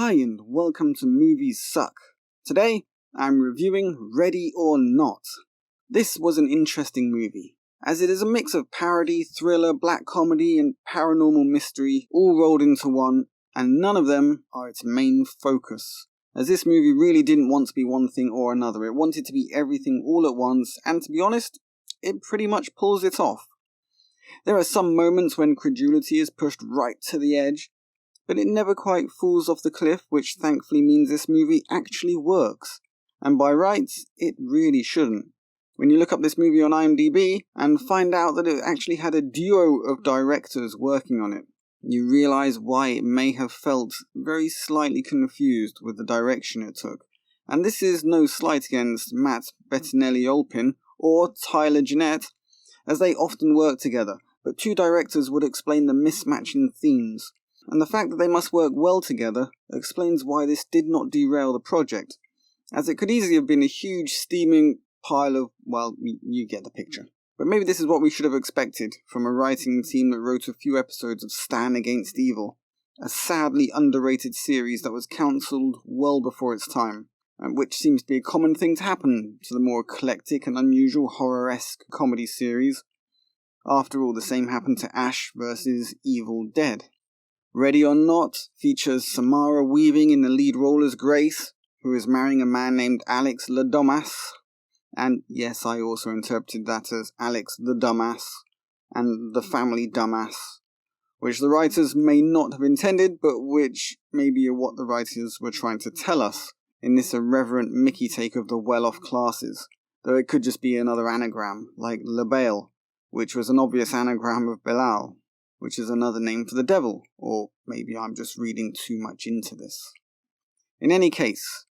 Hi and welcome to Movies Suck. Today, I'm reviewing Ready or Not. This was an interesting movie, as it is a mix of parody, thriller, black comedy, and paranormal mystery all rolled into one, and none of them are its main focus. As this movie really didn't want to be one thing or another, it wanted to be everything all at once, and to be honest, it pretty much pulls it off. There are some moments when credulity is pushed right to the edge, but it never quite falls off the cliff, which thankfully means this movie actually works. And by rights, it really shouldn't. When you look up this movie on IMDb and find out that it actually had a duo of directors working on it, you realise why it may have felt very slightly confused with the direction it took. And this is no slight against Matt Bettinelli-Olpin or Tyler Jeanette, as they often work together, but two directors would explain the mismatch in themes. And the fact that they must work well together explains why this did not derail the project, as it could easily have been a huge steaming pile of, well, you get the picture. But maybe this is what we should have expected from a writing team that wrote a few episodes of Stan Against Evil, a sadly underrated series that was cancelled well before its time, and which seems to be a common thing to happen to the more eclectic and unusual horror-esque comedy series. After all, the same happened to Ash vs. Evil Dead. Ready or Not features Samara Weaving in the lead role as Grace, who is marrying a man named Alex the Dumbass. And yes, I also interpreted that as Alex the Dumbass and the family Dumbass, which the writers may not have intended, but which may be what the writers were trying to tell us in this irreverent Mickey take of the well-off classes, though it could just be another anagram, like LaBelle, which was an obvious anagram of Belial, which is another name for the devil, or maybe I'm just reading too much into this. In any case,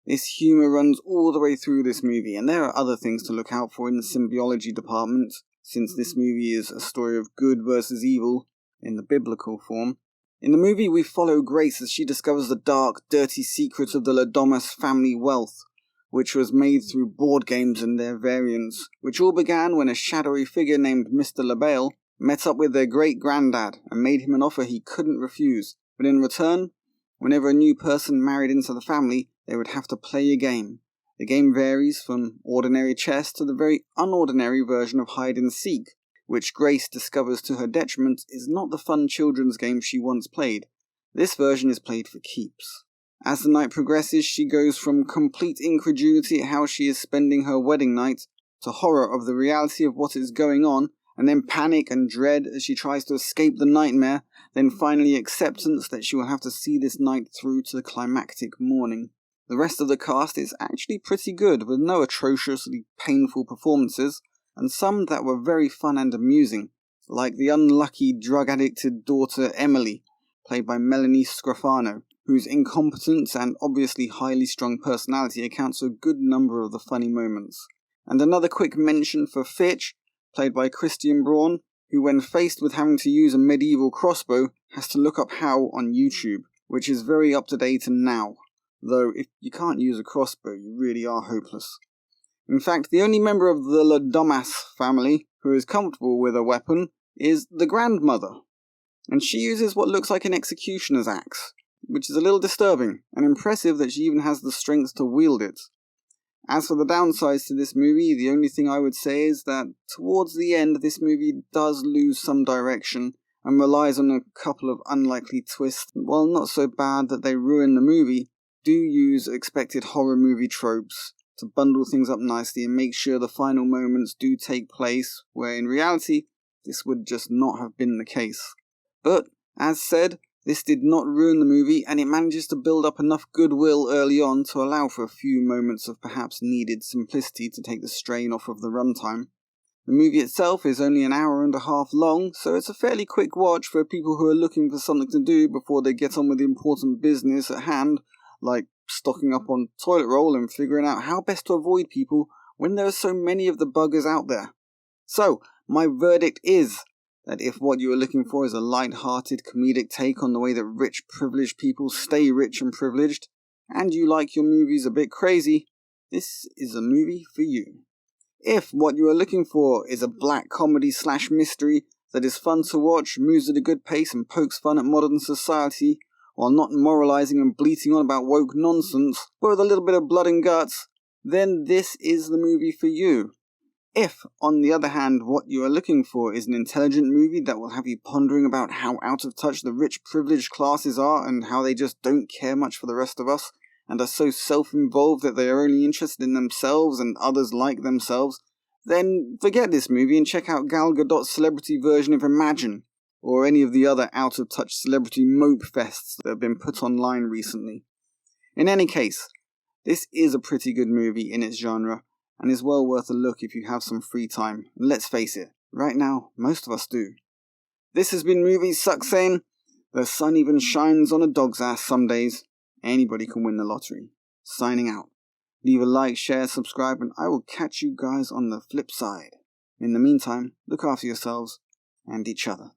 this humour runs all the way through this movie, and there are other things to look out for in the symbiology department, since this movie is a story of good versus evil in the biblical form. In the movie, we follow Grace as she discovers the dark, dirty secrets of the Ladomas family wealth, which was made through board games and their variants, which all began when a shadowy figure named Mr. LaBelle met up with their great-granddad and made him an offer he couldn't refuse, but in return, whenever a new person married into the family, they would have to play a game. The game varies from ordinary chess to the very unordinary version of hide-and-seek, which Grace discovers to her detriment is not the fun children's game she once played. This version is played for keeps. As the night progresses, she goes from complete incredulity at how she is spending her wedding night to horror of the reality of what is going on, and then panic and dread as she tries to escape the nightmare, then finally acceptance that she will have to see this night through to the climactic morning. The rest of the cast is actually pretty good, with no atrociously painful performances, and some that were very fun and amusing, like the unlucky drug-addicted daughter Emily, played by Melanie Scrofano, whose incompetence and obviously highly strung personality accounts for a good number of the funny moments. And another quick mention for Fitch, played by Christian Braun, who when faced with having to use a medieval crossbow has to look up how on YouTube, which is very up to date and now, though if you can't use a crossbow you really are hopeless. In fact, the only member of the Ladomas family who is comfortable with a weapon is the grandmother, and she uses what looks like an executioner's axe, which is a little disturbing, and impressive that she even has the strength to wield it. As for the downsides to this movie, the only thing I would say is that towards the end this movie does lose some direction and relies on a couple of unlikely twists. While not so bad that they ruin the movie, do use expected horror movie tropes to bundle things up nicely and make sure the final moments do take place, where in reality this would just not have been the case. But, as said, this did not ruin the movie, and it manages to build up enough goodwill early on to allow for a few moments of perhaps needed simplicity to take the strain off of the runtime. The movie itself is only an hour and a half long, so it's a fairly quick watch for people who are looking for something to do before they get on with the important business at hand, like stocking up on toilet roll and figuring out how best to avoid people when there are so many of the buggers out there. So, my verdict is that if what you are looking for is a light-hearted comedic take on the way that rich privileged people stay rich and privileged, and you like your movies a bit crazy, this is a movie for you. If what you are looking for is a black comedy/mystery that is fun to watch, moves at a good pace and pokes fun at modern society, while not moralizing and bleating on about woke nonsense, but with a little bit of blood and guts, then this is the movie for you. If, on the other hand, what you are looking for is an intelligent movie that will have you pondering about how out of touch the rich privileged classes are and how they just don't care much for the rest of us, and are so self-involved that they are only interested in themselves and others like themselves, then forget this movie and check out Gal Gadot's celebrity version of Imagine, or any of the other out-of-touch celebrity mope fests that have been put online recently. In any case, this is a pretty good movie in its genre, and is well worth a look if you have some free time. And let's face it, right now, most of us do. This has been Movies Suck saying, the sun even shines on a dog's ass some days. Anybody can win the lottery. Signing out. Leave a like, share, subscribe, and I will catch you guys on the flip side. In the meantime, look after yourselves and each other.